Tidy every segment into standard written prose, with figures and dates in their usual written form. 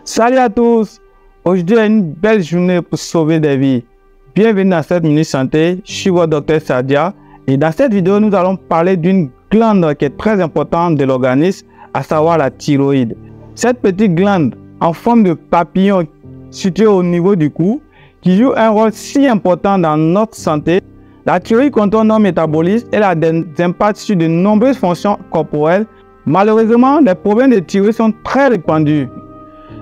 Salut à tous! Aujourd'hui est une belle journée pour sauver des vies. Bienvenue dans cette Minute Santé, je suis votre docteur Sadia et dans cette vidéo nous allons parler d'une glande qui est très importante de l'organisme, à savoir la thyroïde. Cette petite glande en forme de papillon située au niveau du cou qui joue un rôle si important dans notre santé. La thyroïde contrôle notre métabolisme et a des impacts sur de nombreuses fonctions corporelles. Malheureusement, les problèmes de thyroïde sont très répandus.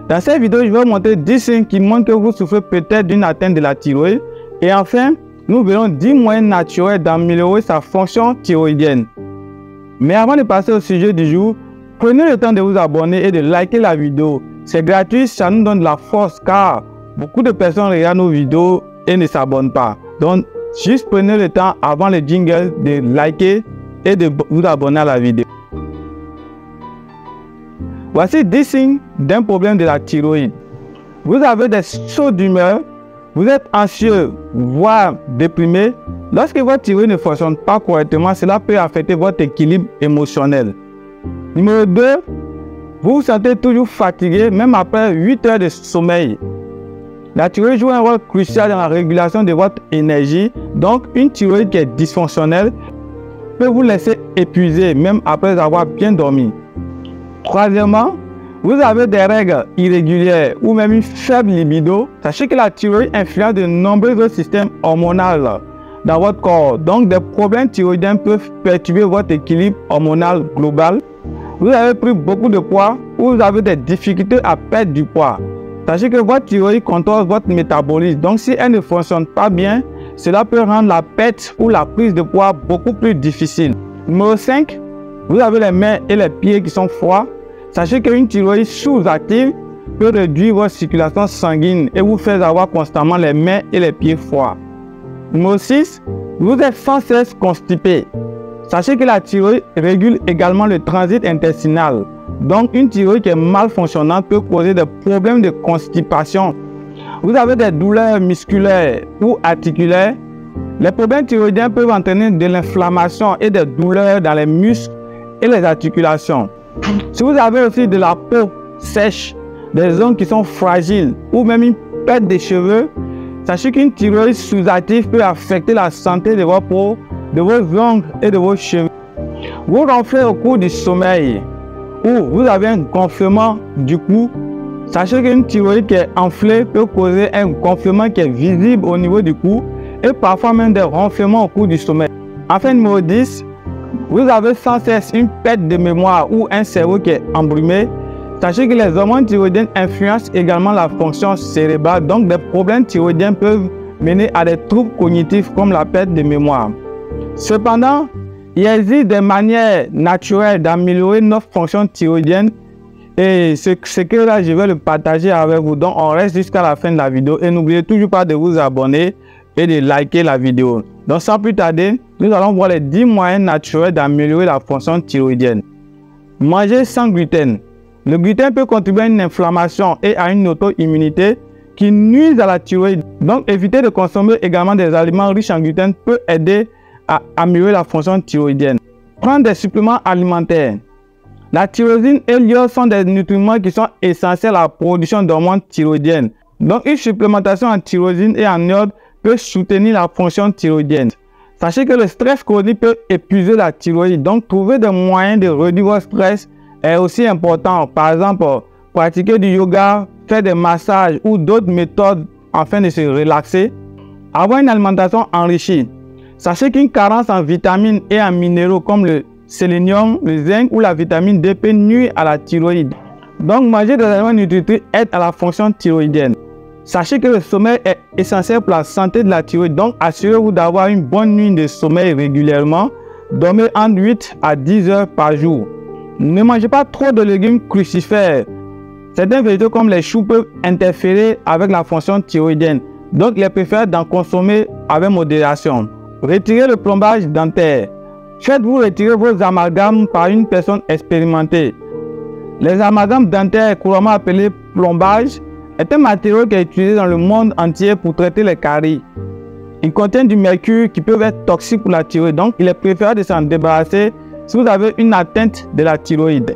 Dans cette vidéo, je vais vous montrer 10 signes qui montrent que vous souffrez peut-être d'une atteinte de la thyroïde. Et enfin, nous verrons 10 moyens naturels d'améliorer sa fonction thyroïdienne. Mais avant de passer au sujet du jour, prenez le temps de vous abonner et de liker la vidéo. C'est gratuit, ça nous donne de la force car beaucoup de personnes regardent nos vidéos et ne s'abonnent pas. Donc, juste prenez le temps avant le jingle de liker et de vous abonner à la vidéo. Voici 10 signes d'un problème de la thyroïde. Vous avez des sauts d'humeur, vous êtes anxieux, voire déprimé. Lorsque votre thyroïde ne fonctionne pas correctement, cela peut affecter votre équilibre émotionnel. Numéro 2, vous vous sentez toujours fatigué, même après 8 heures de sommeil. La thyroïde joue un rôle crucial dans la régulation de votre énergie. Donc, une thyroïde qui est dysfonctionnelle peut vous laisser épuisé, même après avoir bien dormi. Troisièmement, vous avez des règles irrégulières ou même une faible libido. Sachez que la thyroïde influence de nombreux autres systèmes hormonaux dans votre corps. Donc, des problèmes thyroïdiens peuvent perturber votre équilibre hormonal global. Vous avez pris beaucoup de poids ou vous avez des difficultés à perdre du poids. Sachez que votre thyroïde contrôle votre métabolisme. Donc, si elle ne fonctionne pas bien, cela peut rendre la perte ou la prise de poids beaucoup plus difficile. Numéro 5. Vous avez les mains et les pieds qui sont froids. Sachez qu'une thyroïde sous-active peut réduire votre circulation sanguine et vous faire avoir constamment les mains et les pieds froids. Numéro 6. Vous êtes sans cesse constipé. Sachez que la thyroïde régule également le transit intestinal. Donc une thyroïde qui est mal fonctionnante peut causer des problèmes de constipation. Vous avez des douleurs musculaires ou articulaires. Les problèmes thyroïdiens peuvent entraîner de l'inflammation et des douleurs dans les muscles et les articulations. Si vous avez aussi de la peau sèche, des zones qui sont fragiles ou même une perte de cheveux, sachez qu'une thyroïde sous-active peut affecter la santé de votre peau, de vos ongles et de vos cheveux. Vous ronflez au cours du sommeil ou vous avez un gonflement du cou, sachez qu'une thyroïde qui est enflée peut causer un gonflement qui est visible au niveau du cou et parfois même des ronflements au cours du sommeil. Enfin, numéro 10. Vous avez sans cesse une perte de mémoire ou un cerveau qui est embrumé. Sachez que les hormones thyroïdiennes influencent également la fonction cérébrale. Donc, des problèmes thyroïdiens peuvent mener à des troubles cognitifs comme la perte de mémoire. Cependant, il existe des manières naturelles d'améliorer notre fonction thyroïdienne. Et ce que là, je vais le partager avec vous. Donc, on reste jusqu'à la fin de la vidéo. Et n'oubliez toujours pas de vous abonner et de liker la vidéo. Donc, sans plus tarder, nous allons voir les 10 moyens naturels d'améliorer la fonction thyroïdienne. Manger sans gluten. Le gluten peut contribuer à une inflammation et à une auto-immunité qui nuisent à la thyroïde. Donc, éviter de consommer également des aliments riches en gluten peut aider à améliorer la fonction thyroïdienne. Prendre des suppléments alimentaires. La tyrosine et l'iode sont des nutriments qui sont essentiels à la production d'hormones thyroïdiennes. Donc, une supplémentation en tyrosine et en iode peut soutenir la fonction thyroïdienne. Sachez que le stress chronique peut épuiser la thyroïde. Donc, trouver des moyens de réduire votre stress est aussi important. Par exemple, pratiquer du yoga, faire des massages ou d'autres méthodes afin de se relaxer. Avoir une alimentation enrichie. Sachez qu'une carence en vitamines et en minéraux comme le sélénium, le zinc ou la vitamine D peut nuire à la thyroïde. Donc, manger des aliments nutritifs aide à la fonction thyroïdienne. Sachez que le sommeil est essentiel pour la santé de la thyroïde, donc assurez-vous d'avoir une bonne nuit de sommeil régulièrement. Dormez entre 8 à 10 heures par jour. Ne mangez pas trop de légumes crucifères. Certains végétaux comme les choux peuvent interférer avec la fonction thyroïdienne, donc il est préférable d'en consommer avec modération. Retirez le plombage dentaire. Faites-vous retirer vos amalgames par une personne expérimentée. Les amalgames dentaires, couramment appelés plombage, est un matériau qui est utilisé dans le monde entier pour traiter les caries. Il contient du mercure qui peut être toxique pour la thyroïde, donc il est préférable de s'en débarrasser si vous avez une atteinte de la thyroïde.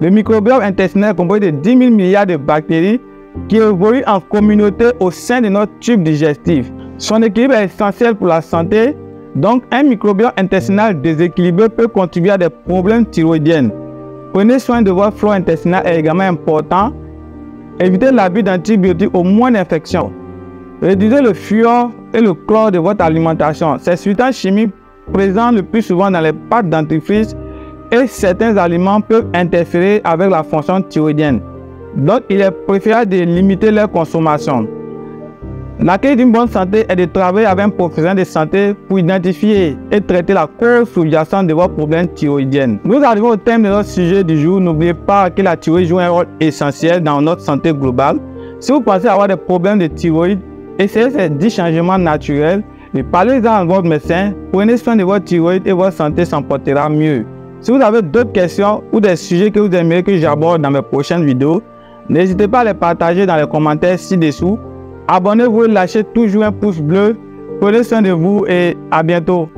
Le microbiome intestinal est composé de 10 000 milliards de bactéries qui évoluent en communauté au sein de notre tube digestif. Son équilibre est essentiel pour la santé, donc un microbiome intestinal déséquilibré peut contribuer à des problèmes thyroïdiens. Prenez soin de votre flore intestinale est également important. Évitez l'abus d'antibiotiques au moins d'infection. Réduisez le fluor et le chlore de votre alimentation. Ces substances chimiques présents le plus souvent dans les pâtes dentifrices et certains aliments peuvent interférer avec la fonction thyroïdienne. Donc, il est préférable de limiter leur consommation. La clé d'une bonne santé est de travailler avec un professionnel de santé pour identifier et traiter la cause sous-jacente de votre problème thyroïdien. Nous arrivons au thème de notre sujet du jour. N'oubliez pas que la thyroïde joue un rôle essentiel dans notre santé globale. Si vous pensez avoir des problèmes de thyroïde, essayez ces 10 changements naturels et parlez-en à votre médecin. Prenez soin de votre thyroïde et votre santé s'en portera mieux. Si vous avez d'autres questions ou des sujets que vous aimeriez que j'aborde dans mes prochaines vidéos, n'hésitez pas à les partager dans les commentaires ci-dessous. Abonnez-vous et lâchez toujours un pouce bleu. Prenez soin de vous et à bientôt.